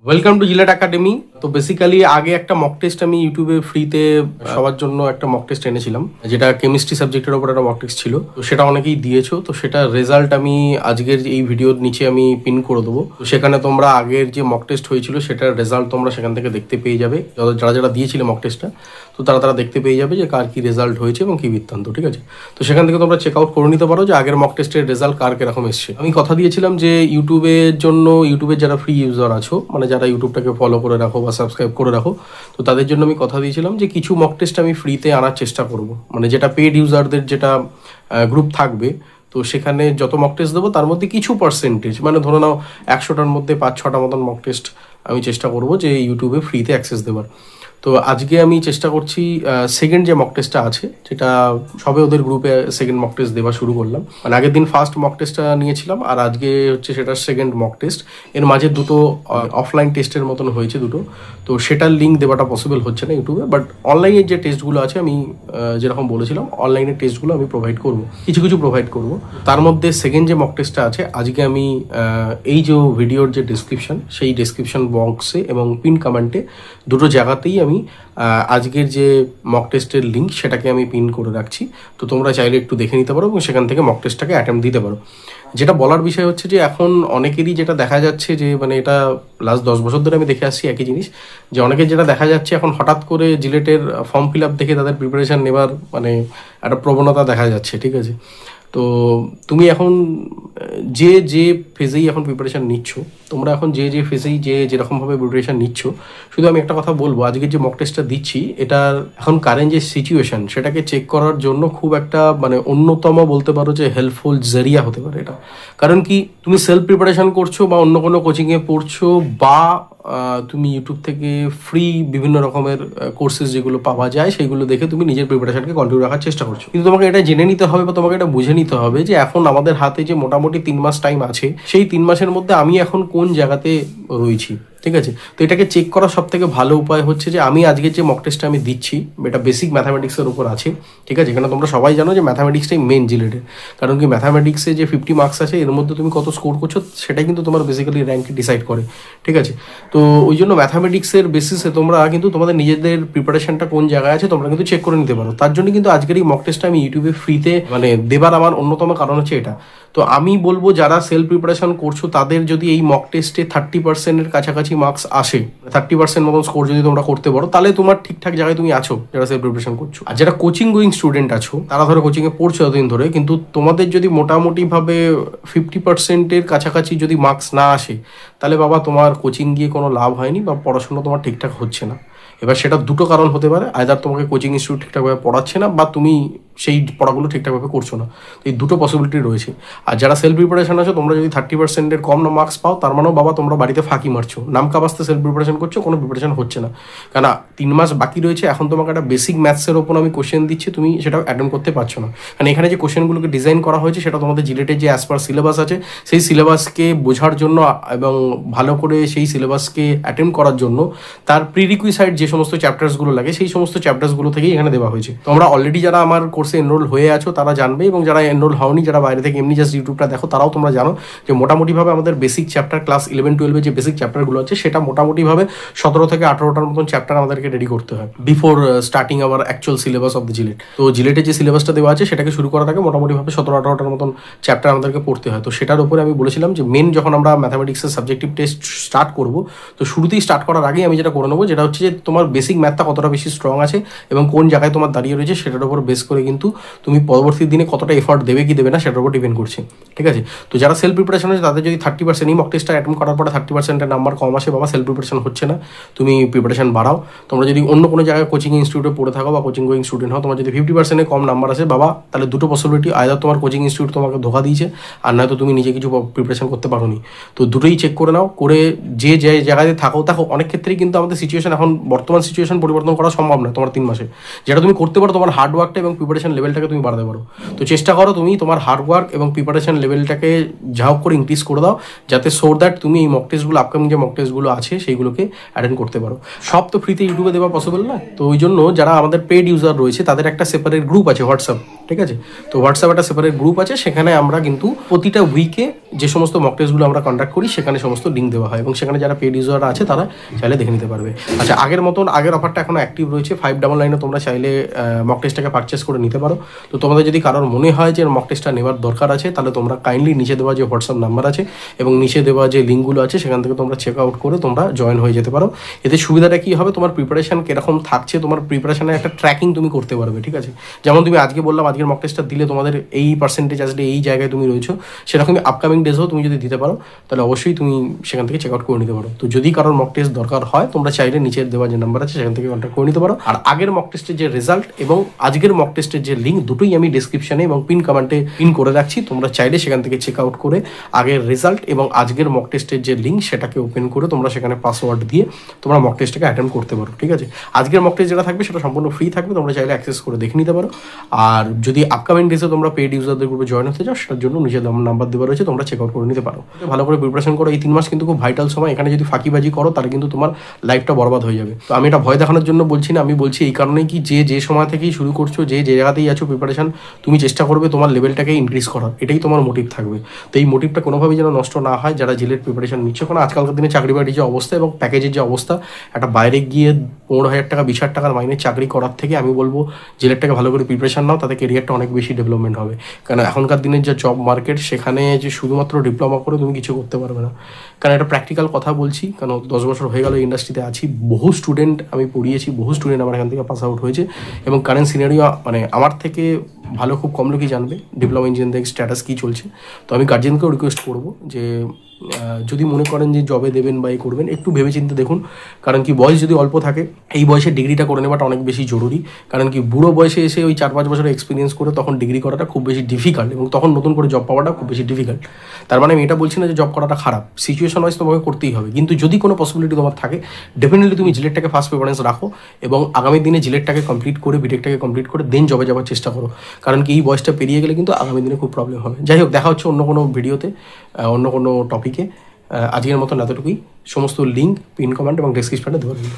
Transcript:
Welcome to JELET academy. তো basically আগে একটা মক টেস্ট আমি ইউটিউবে ফ্রিতে সবার জন্য একটা মক টেস্ট এনেছিলাম, যেটা কেমিস্ট্রি সাবজেক্টের ওপর একটা মক টেস্ট ছিল। তো সেটা অনেকেই দিয়েছো, তো সেটা রেজাল্ট আমি আজকের এই ভিডিওর নিচে আমি পিন করে দেবো। তো সেখানে তোমরা আগের যে মক টেস্ট হয়েছিল সেটার রেজাল্ট তোমরা সেখান থেকে দেখতে পেয়ে যাবে। যারা যারা দিয়েছিলে মক টেস্টটা, তো তারা দেখতে পেয়ে যাবে যে কার কি রেজাল্ট হয়েছে এবং কি বৃত্তান্ত। ঠিক আছে, তো সেখান থেকে তোমরা চেক আউট করে নিতে পারো যে আগের মক টেস্টের রেজাল্ট কার কিরকম এসছে। আমি কথা দিয়েছিলাম যে ইউটিউবের জন্য, ইউটিউবের যারা ফ্রি ইউজার আছো, মানে যারা ইউটিউবটাকে ফলো করে রাখো বা সাবস্ক্রাইব করে রাখো, তো তাদের জন্য আমি কথা দিয়েছিলাম যে কিছু মক টেস্ট আমি ফ্রিতে আনার চেষ্টা করব। মানে যেটা পেড ইউজারদের যেটা গ্রুপ থাকবে, তো সেখানে যত মক টেস্ট দেবো তার মধ্যে কিছু পার্সেন্টেজ, মানে ধরে নাও 100টার মধ্যে 5-6টা মতন মক টেস্ট আমি চেষ্টা করব যে ইউটিউবে ফ্রিতে অ্যাক্সেস দেওয়ার। তো আজকে আমি চেষ্টা করছি সেকেন্ড যে মক টেস্টটা আছে, যেটা সবে ওদের গ্রুপে সেকেন্ড মক টেস্ট দেওয়া শুরু করলাম। মানে আগের দিন ফার্স্ট মক টেস্টটা নিয়েছিলাম, আর আজকে হচ্ছে সেটার সেকেন্ড মক টেস্ট। এর মাঝে দুটো অফলাইন টেস্টের মতন হয়েছে দুটো, তো সেটার লিঙ্ক দেওয়াটা পসিবল হচ্ছে না ইউটিউবে। বাট অনলাইনের যে টেস্টগুলো আছে, আমি যেরকম বলেছিলাম অনলাইনের টেস্টগুলো আমি প্রোভাইড করব, কিছু কিছু প্রোভাইড করব। তার মধ্যে সেকেন্ড যে মক টেস্টটা আছে আজকে আমি এই যে ভিডিওর যে ডিসক্রিপশন, সেই ডিসক্রিপশন বক্সে এবং পিন কমেন্টে দুটো জায়গাতেই আমি আজকের যে মক টেস্টের লিঙ্ক সেটাকে আমি পিন করে রাখছি। তো তোমরা চাইলে একটু দেখে নিতে পারো এবং সেখান থেকে মক টেস্টটাকে অ্যাটেম্প দিতে পারো। যেটা বলার বিষয় হচ্ছে যে এখন অনেকেরই যেটা দেখা যাচ্ছে যে, মানে এটা লাস্ট 10 বছর ধরে আমি দেখে আসছি একই জিনিস, যে অনেকের যেটা দেখা যাচ্ছে এখন হঠাৎ করে জিলেটের ফর্ম ফিল আপ দেখে তাদের প্রিপারেশান নেবার মানে একটা প্রবণতা দেখা যাচ্ছে। ঠিক আছে, তো তুমি এখন যে ফেজেই এখন প্রিপারেশান নিচ্ছ, তোমরা এখন যে ফেজেই যেরকমভাবে প্রিপারেশান নিচ্ছ, শুধু আমি একটা কথা বলবো, আজকের যে মক টেস্টটা দিচ্ছি এটার এখন কারেন্ট যে সিচুয়েশন সেটাকে চেক করার জন্য খুব একটা মানে অন্যতম বলতে পারো যে হেল্পফুল জরিয়া হতে পারে এটা। কারণ কি, তুমি সেলফ প্রিপারেশান করছো বা অন্য কোনো কোচিংয়ে পড়ছো, বা তুমি ইউটিউব থেকে ফ্রি বিভিন্ন রকমের কোর্সেস যেগুলো পাওয়া যায় সেগুলো দেখে তুমি নিজের প্রিপারেশনকে কন্টিনিউ রাখার চেষ্টা করছো। কিন্তু তোমাকে এটা জেনে নিতে হবে বা তোমাকে এটা বুঝে নিতে হবে যে এখন আমাদের হাতে যে মোটামুটি 3 মাস টাইম আছে, সেই 3 মাসের মধ্যে আমি এখন কোন জায়গাতে রয়েছি। ঠিক আছে, তো এটাকে চেক করার সব থেকে ভালো উপায় হচ্ছে যে আমি আজকের যে মক টেস্টটা আমি দিচ্ছি এটা বেসিক ম্যাথামেটিক্সের উপর আছে। ঠিক আছে, এখানে তোমরা সবাই জানো যে ম্যাথামেটিক্সটাই মেন জিলেটের। কারণ কি, ম্যাথামেটিক্সে যে 50 মার্কস আছে এর মধ্যে তুমি কত স্কোর করছো সেটাই কিন্তু তোমার বেসিক্যালি র্যাঙ্ক ডিসাইড করে। ঠিক আছে, তো ওই জন্য ম্যাথামেটিক্সের বেসিসে তোমরা কিন্তু তোমাদের নিজেদের প্রিপারেশনটা কোন জায়গায় আছে তোমরা কিন্তু চেক করে নিতে পারো। তার জন্য কিন্তু আজকের এই মক টেস্টটা আমি ইউটিউবে ফ্রিতে মানে দেবার আমার অন্যতম কারণ হচ্ছে এটা। তো আমি বলবো যারা সেলফ প্রিপারেশন করছো তাদের যদি এই মক টেস্টে 30%-এর কাছাকাছি মার্কস আসে, 30% মতন স্কোর যদি তোমরা করতে পারো, তাহলে তোমার ঠিকঠাক জায়গায় তুমি আছো যারা সেলফ প্রিপারেশন করছো। আর যারা কোচিং গোয়িং স্টুডেন্ট আছো, তারা ধরো কোচিংয়ে পড়ছো এতদিন ধরে, কিন্তু তোমাদের যদি মোটামুটিভাবে 50%-এর কাছাকাছি যদি মার্কস না আসে, তাহলে বাবা তোমার কোচিং গিয়ে কোনো লাভ হয়নি বা পড়াশোনা তোমার ঠিকঠাক হচ্ছে না। এবার সেটা দুটো কারণ হতে পারে, আইদার তোমাকে কোচিং ইনস্টিটিউট ঠিকঠাকভাবে পড়াচ্ছে না বা তুমি সেই পড়াগুলো ঠিকঠাকভাবে করছো না। তো এই দুটো পসিবিলিটি রয়েছে। আর যারা সেলফ প্রিপারেশন আছো, তোমরা যদি 30%-এর কম না মার্কস পাও, তার মানেও বাবা তোমরা বাড়িতে ফাঁকি মারছো, নামকা বাস্তে সেলফ প্রিপারেশন করছো, কোনো প্রিপারেশন হচ্ছে না। কেন, 3 মাস বাকি রয়েছে, এখন তোমাকে একটা বেসিক ম্যাথসের ওপর আমি কোশ্চেন দিচ্ছি, তুমি সেটা অ্যাটেন্ড করতে পারছো না। কারণ এখানে যে কোশ্চেনগুলোকে ডিজাইন করা হয়েছে সেটা তোমাদের জিলেটের যে অ্যাজ পার সিলেবাস আছে সেই সিলেবাসকে বোঝার জন্য এবং ভালো করে সেই সিলেবাসকে অ্যাটেন্ড করার জন্য তার প্রিরিকুইসাইড যে সমস্ত চ্যাপ্টার্সগুলো লাগে সেই সমস্ত চ্যাপ্টার্সগুলো থেকেই এখানে দেওয়া হয়েছে। তোমরা অলরেডি যারা আমার কোর্সে এনরোল হয়ে আছো তারা জানবে, এবং যারা এনরোল হওনি, যারা বাইরে থেকে এমনি জাস্ট ইউটিউবটা দেখো, তারাও তোমরা জানো যে মোটামুটিভাবে আমাদের বেসিক চ্যাপ্টার ক্লাস 11-12 যে বেসিক চ্যাপ্টারগুলো আছে সেটা মোটামুটিভাবে 17 থেকে 18টার মতন চ্যাপ্টার আমাদেরকে রেডি করতে হয় before starting our actual syllabus of the JELET. তো জিলেটের যে সিলেবাসটা দেওয়া আছে সেটাকে শুরু করার আগে মোটামুটিভাবে 17-18টার মতন চ্যাপ্টার আমাদেরকে পড়তে হয়। তো সেটার উপরে আমি বলেছিলাম যে মেন যখন আমরা ম্যাথামেটিক্সের সাবজেক্টিভ টেস্ট স্টার্ট করবো, তো শুরুতেই স্টার্ট করার আগেই আমি যেটা করে নেবো, যেটা হচ্ছে যে তোমার বেসিক ম্যাথটা কতটা বেশি স্ট্রং আছে এবং কোন জায়গায় তোমার দাঁড়িয়ে রয়েছে সেটার উপর বেস করে কিন্তু তুমি পরবর্তী দিনে কতটা এফর্ট দেবে কি দেবে না সেটার উপর ডিপেন্ড করছে। ঠিক আছে, তো যারা সেলফ প্রিপারেশন আছে তাদের যদি 30% এই মক টেস্টটা অ্যাটেন্ড করার পরে 30%-এর নাম্বার কম আসে, বাবা সেলফ প্রিপারেশন হচ্ছে না, তুমি প্রিপারেশন বাড়াও। তোমরা যদি অন্য কোনো জায়গায় কোচিং ইনস্টিটিউটে পড়ে থাকো বা কোচিং গোয়িং স্টুডেন্ট হও, তোমার যদি 50%-এর কম নাম্বার আসে, বাবা তাহলে দুটো পসিবিলিটি, আইদার তোমার কোচিং ইনস্টিটিউট তোমাকে ধোকা দিয়েছে, আর নয়তো তুমি নিজে কিছু প্রিপারেশন করতে পারোনি। তো দুটোই চেক করে নাও, করে যে জায়গায় থাকো। অনেক ক্ষেত্রেই কিন্তু আমাদের সিচুয়েশন এখন বর্তমান সিচুয়েশন পরিবর্তন করা সম্ভব নয় তোমার 3 মাসে। যেটা তুমি করতে পারো তোমার হার্ডওয়ার্কটা এবং প্রিপারেশন লেভেলটাকে তুমি বাড়াতে পারো। তো চেষ্টা করো তুমি তোমার হার্ডওয়ার্ক এবং প্রিপারেশন লেভেলটাকে যা হোক করে ইনক্রিজ করে দাও, যাতে সো দ্যাট তুমি এই মক টেস্টগুলো, আপকামিং যে মক টেস্টগুলো আছে সেইগুলোকে অ্যাটেন্ড করতে পারো। সব তো ফ্রিতে ইউটিউবে দেওয়া পসিবল না, তো ওই জন্য যারা আমাদের পেড ইউজার রয়েছে তাদের একটা সেপারেট গ্রুপ আছে হোয়াটসঅ্যাপ, ঠিক আছে? তো হোয়াটসঅ্যাপ একটা সেপারেট গ্রুপ আছে, সেখানে আমরা কিন্তু প্রতিটা উইকে যে সমস্ত মক টেস্টগুলো আমরা কন্ডাক্ট করি সেখানে সমস্ত লিঙ্ক দেওয়া হয়, এবং সেখানে যারা পেড ইউজার আছে তারা চাইলে দেখে নিতে পারবে। আচ্ছা, আগের মতন আগের অফারটা এখনো অ্যাক্টিভ রয়েছে, 599 তোমরা চাইলে মক টেস্টটাকে পারচেস করে নিতে পারো। তো তোমাদের যদি কারোর মনে হয় যে মক টেস্টটা নেওয়ার দরকার আছে, তাহলে তোমরা কাইন্ডলি নিচে দেওয়া যে হোয়াটসঅ্যাপ নাম্বার আছে এবং নিচে দেওয়া যে লিঙ্কগুলো আছে সেখান থেকে তোমরা চেক আউট করে তোমরা জয়েন হয়ে যেতে পারো। এতে সুবিধাটা কী হবে, তোমার প্রিপারেশন কিরকম থাকছে, তোমার প্রিপারেশনের একটা ট্র্যাকিং তুমি করতে পারবে, ঠিক আছে? যেমন তুমি আজকে বললাম আজকের মক টেস্টটা দিলে তোমাদের এই পার্সেন্টেজ আসলে এই জায়গায় তুমি রয়েছো, সেরকমই আপকামিং ডেজেও তুমি যদি দিতে পারো তাহলে অবশ্যই তুমি সেখান থেকে চেক আউট করে নিতে পারো। তো যদি কারোর মক টেস্ট দরকার হয় তোমরা চাইলে নিচের দেওয়া যে নাম্বার আছে সেখান থেকে কন্ট্যাক্ট করে নিতে পারো। আর আগের মক টেস্টের যে রেজাল্ট এবং আজকের মক টেস্টের যে লিঙ্ক দুটোই আমি ডিসক্রিপশনে এবং পিন কমেন্টে পিন করে রাখছি, তোমরা চাইলে সেখান থেকে চেক আউট করে আগের রেজাল্ট এবং আজকের মক টেস্টের যে লিঙ্ক সেটাকে ওপেন করে তোমরা সেখানে পাসওয়ার্ড দিয়ে তোমরা মক টেস্টটাকে অ্যাটেন্ড করতে পারো, ঠিক আছে? আজকের মক টেস্ট যেটা থাকবে সেটা সম্পূর্ণ ফ্রি থাকবে, তোমরা চাইলে অ্যাক্সেস করে দেখে নিতে পারো। আর যদি আপকামিং ডেজে তোমরা পেড ইউজারদের গ্রুপে জয়েন হতে চাও, সেটার জন্য নিজের নাম্বার দেওয়া রয়েছে, তোমরা চেক আউট করে নিতে পারো। ভালো করে প্রিপারেশন করো, এই 3 মাস কিন্তু খুব ভাইটাল সময়, এখানে যদি ফাঁকিবাজি করো তাহলে কিন্তু তোমার লাইফটা বরবাদ হয়ে যাবে। তো আমি এটা ভয় দেখানোর জন্য বলছি না, আমি বলছি এই কারণেই কি যে সময় থেকেই শুরু করছো, যে জায়গাতেই আছো প্রিপারেশন, তুমি চেষ্টা করবে তোমার লেভেলটাকে ইনক্রিজ করার, এটাই তোমার মোটিভ থাকবে। তো এই মোটিভটা কোনোভাবেই যেন নষ্ট না হয় যারা জেলের প্রিপারেশন নিচ্ছে। কারণ আজকালকার দিনে চাকরি বাকরির যে অবস্থা এবং প্যাকেজের যে অবস্থা, একটা বাইরে গিয়ে 15,000 টাকা 20,000 টাকার মাইনে চাকরি করার থেকে আমি বলবো জেলেরটাকে ভালো করে প্রিপারেশন নাও, তাতে কেরিয়ারটা অনেক বেশি ডেভেলপমেন্ট হবে। কারণ এখনকার দিনের যে জব মার্কেট, সেখানে যে শুধুমাত্র ডিপ্লোমা করে তুমি কিছু করতে পারবে না। কারণ এটা প্র্যাকটিক্যাল কথা বলছি, কারণ 10 বছর হয়ে গেল ইন্ডাস্ট্রিতে আছি, বহু স্টুডেন্ট আমি পড়িয়েছি, বহু স্টুডেন্ট আমার এখান থেকে পাস আউট হয়েছে, এবং কারেন্ট সিনারিও মানে আমার থেকে ভালো খুব কম লোকই জানবে ডিপ্লোমা ইঞ্জিনিয়ারিং স্ট্যাটাস কী চলছে। তো আমি গার্জেনকেও রিকোয়েস্ট করবো যে যদি মনে করেন যে জবে দেবেন বা এই করবেন, একটু ভেবেচিন্তে দেখুন। কারণ কি বয়স যদি অল্প থাকে, এই বয়সে ডিগ্রিটা করে নেওয়াটা অনেক বেশি জরুরি। কারণ কি বুড়ো বয়সে এসে ওই 4-5 বছরের এক্সপিরিয়েন্স করে তখন ডিগ্রি করাটা খুব বেশি ডিফিকাল্ট, এবং তখন নতুন করে জব পাওয়াটা খুব বেশি ডিফিকাল্ট। তার মানে আমি এটা বলছি না যে জব করাটা খারাপ, সিচুয়েশন ওয়াইজ তোমাকে করতেই হবে। কিন্তু যদি কোনো পসিবিলিটি তোমার থাকে, ডেফিনেটলি তুমি জিলেটটাকে ফার্স্ট প্রেফারেন্স রাখো, এবং আগামী দিনে জিলেটটাকে কমপ্লিট করে, বিটেকটাকে কমপ্লিট করে দেন জবে যাওয়ার চেষ্টা করো। কারণ কি এই বয়সটা পেরিয়ে গেলে কিন্তু আগামী দিনে খুব প্রবলেম হবে। যাই হোক, দেখা হচ্ছে অন্য কোনো ভিডিওতে, অন্য কোনো টপিকে। আজকের মতন এতটুকুই। সমস্ত লিঙ্ক পিন কমেন্ট এবং ডেসক্রিপশনে দেওয়া রইল।